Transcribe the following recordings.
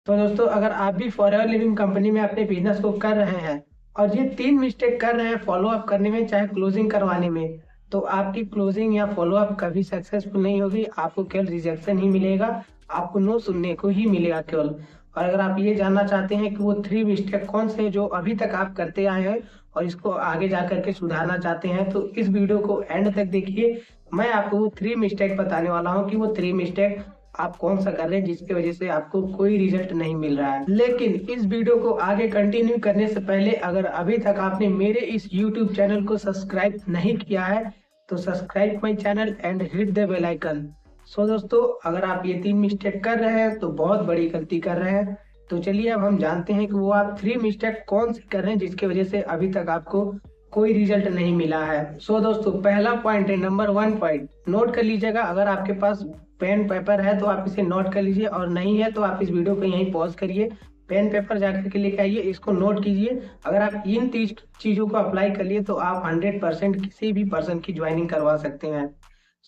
तो दोस्तों, अगर आप भी फॉरएवर लिविंग कंपनी में अपने बिजनेस को कर रहे हैं और ये 3 मिस्टेक कर रहे हैं फॉलो अप करने में, चाहे क्लोजिंग करवाने में, तो आपकी क्लोजिंग या फॉलो अप कभी सक्सेसफुल नहीं होगी। आपको केवल रिजेक्शन ही मिलेगा, आपको नो सुनने को ही मिलेगा केवल। और अगर आप ये जानना चाहते हैं कि वो 3 मिस्टेक कौन से हैं जो अभी तक आप करते आए हैं और इसको आगे जा करके सुधारना चाहते हैं, तो इस वीडियो को एंड तक देखिए। मैं आपको वो 3 मिस्टेक बताने वाला हूँ कि वो 3 मिस्टेक आप कौन सा कर रहे हैं जिसकी वजह से आपको कोई रिजल्ट नहीं मिल रहा है। लेकिन इस वीडियो को आगे कंटिन्यू करने से पहले, अगर अभी तक आपने मेरे इस YouTube चैनल को सब्सक्राइब नहीं किया है तो subscribe my channel and hit the bell icon. So दोस्तों, अगर आप ये 3 मिस्टेक कर रहे हैं तो बहुत बड़ी गलती कर रहे हैं। तो चलिए अब हम जानते हैं कि वो आप 3 मिस्टेक कौन सी कर रहे हैं जिसकी वजह से अभी तक आपको कोई रिजल्ट नहीं मिला है। सो दोस्तों, पहला पॉइंट है, नंबर 1 पॉइंट, नोट कर लीजिएगा। अगर आपके पास पेन पेपर है तो आप इसे नोट कर लीजिए, और नहीं है तो आप इस वीडियो को यहीं पॉज करिए, पेन पेपर जाकर के लेके आइए, इसको नोट कीजिए। अगर आप इन 3 चीजों को अप्लाई कर लिए तो आप 100% किसी भी पर्सन की ज्वाइनिंग करवा सकते हैं।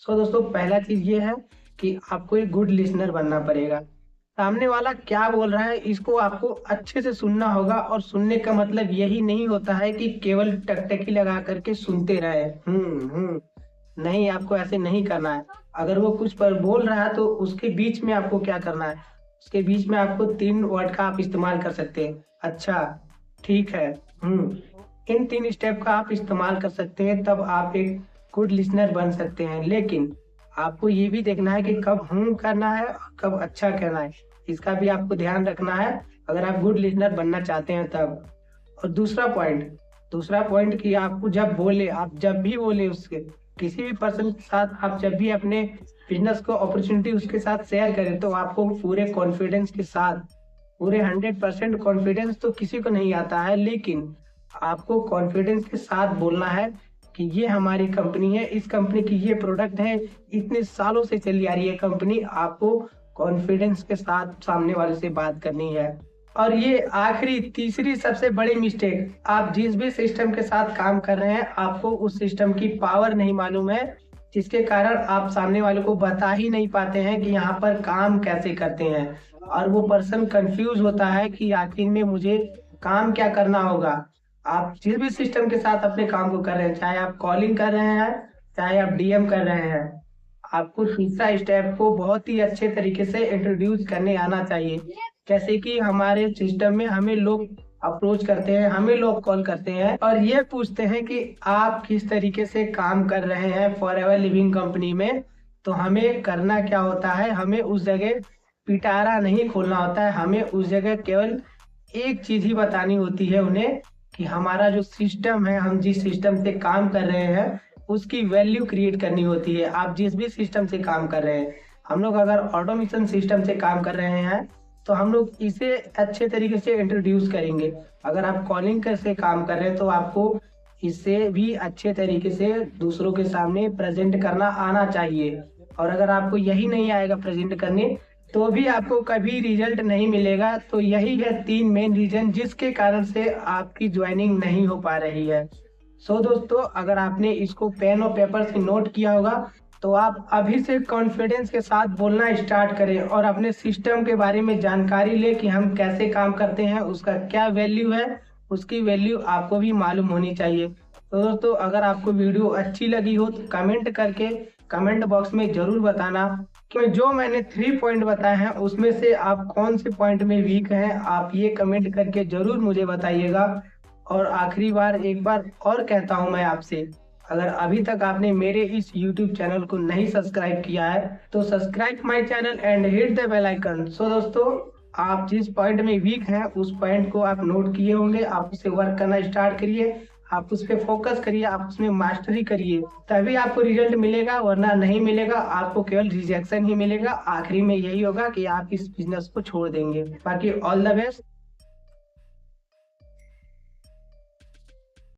सो दोस्तों, पहला चीज ये है कि आपको एक गुड लिसनर बनना पड़ेगा। सामने वाला क्या बोल रहा है इसको आपको अच्छे से सुनना होगा, और सुनने का मतलब यही नहीं होता है कि केवल टकटकी लगा करके सुनते रहे। नहीं, आपको ऐसे नहीं करना है। अगर वो कुछ पर बोल रहा है तो उसके बीच में आपको क्या करना है, उसके बीच में आपको 3 वर्ड का आप इस्तेमाल कर सकते हैं। अच्छा, ठीक है, इन 3 स्टेप का आप इस्तेमाल कर सकते हैं, तब आप एक गुड लिसनर बन सकते हैं। लेकिन आपको ये भी देखना है कि कब करना है और कब अच्छा करना है, इसका भी आपको ध्यान रखना है अगर आप गुड लिसनर बनना चाहते हैं तब। और दूसरा पॉइंट कि आपको आप जब भी बोले उसके किसी भी पर्सन के साथ, आप जब भी अपने बिजनेस को अपॉर्चुनिटी उसके साथ शेयर करें तो आपको पूरे कॉन्फिडेंस के साथ, पूरे 100% कॉन्फिडेंस तो किसी को नहीं आता है, लेकिन आपको कॉन्फिडेंस के साथ बोलना है कि ये हमारी कंपनी है, इस कंपनी की ये प्रोडक्ट है, इतने सालों से चली आ रही है कंपनी। आपको कॉन्फिडेंस के साथ सामने वाले से बात करनी है। और ये आखिरी तीसरी सबसे बड़ी मिस्टेक, आप जिस भी सिस्टम के साथ काम कर रहे हैं आपको उस सिस्टम की पावर नहीं मालूम है, जिसके कारण आप सामने वाले को बता ही नहीं पाते हैं कि यहाँ पर काम कैसे करते हैं, और वो पर्सन कंफ्यूज होता है कि आखिर में मुझे काम क्या करना होगा। आप जिस भी सिस्टम के साथ अपने काम को कर रहे हैं, चाहे आप कॉलिंग कर रहे हैं, चाहे आप डीएम कर रहे हैं, आपको तीसरा स्टेप को बहुत ही अच्छे तरीके से इंट्रोड्यूस करने आना चाहिए। जैसे कि हमारे सिस्टम में हमें लोग अप्रोच करते हैं, हमें लोग कॉल करते हैं और ये पूछते हैं कि आप किस तरीके से काम कर रहे हैं फॉरएवर लिविंग कंपनी में। तो हमें करना क्या होता है, हमें उस जगह पिटारा नहीं खोलना होता है, हमें उस जगह केवल एक चीज ही बतानी होती है उन्हें कि हमारा जो सिस्टम है, हम जिस सिस्टम से काम कर रहे हैं उसकी वैल्यू क्रिएट करनी होती है। आप जिस भी सिस्टम से काम कर रहे हैं, हम लोग अगर ऑटोमेशन सिस्टम से काम कर रहे हैं तो हम लोग इसे अच्छे तरीके से इंट्रोड्यूस करेंगे। अगर आप कॉलिंग से काम कर रहे हैं तो आपको इसे भी अच्छे तरीके से दूसरों के सामने प्रेजेंट करना आना चाहिए। और अगर आपको यही नहीं आएगा प्रेजेंट करने तो भी आपको कभी रिजल्ट नहीं मिलेगा। तो यही है 3 मेन रीजन जिसके कारण से आपकी ज्वाइनिंग नहीं हो पा रही है। सो दोस्तों, अगर आपने इसको पेन और पेपर से नोट किया होगा तो आप अभी से कॉन्फिडेंस के साथ बोलना स्टार्ट करें और अपने सिस्टम के बारे में जानकारी ले कि हम कैसे काम करते हैं, उसका क्या वैल्यू है, उसकी वैल्यू आपको भी मालूम होनी चाहिए। तो दोस्तों, अगर आपको वीडियो अच्छी लगी हो तो कमेंट करके कमेंट बॉक्स में जरूर बताना कि जो मैंने 3 पॉइंट बताए हैं उसमें से आप कौन से पॉइंट में वीक हैं। आप ये कमेंट करके जरूर मुझे बताइएगा। और आखिरी बार एक बार और कहता हूं मैं आपसे, अगर अभी तक आपने मेरे इस YouTube चैनल को नहीं सब्सक्राइब किया है तो subscribe my channel and hit the bell icon. So दोस्तों, आप जिस पॉइंट में वीक हैं उस पॉइंट को आप नोट किए होंगे, आप उसे वर्क करना स्टार्ट करिए, आप उस पर फोकस करिए, आप उसमें मास्टरी करिए, तभी आपको रिजल्ट मिलेगा, वरना नहीं मिलेगा, आपको केवल रिजेक्शन ही मिलेगा। आखिरी में यही होगा कि आप इस बिजनेस को छोड़ देंगे। बाकी ऑल द बेस्ट।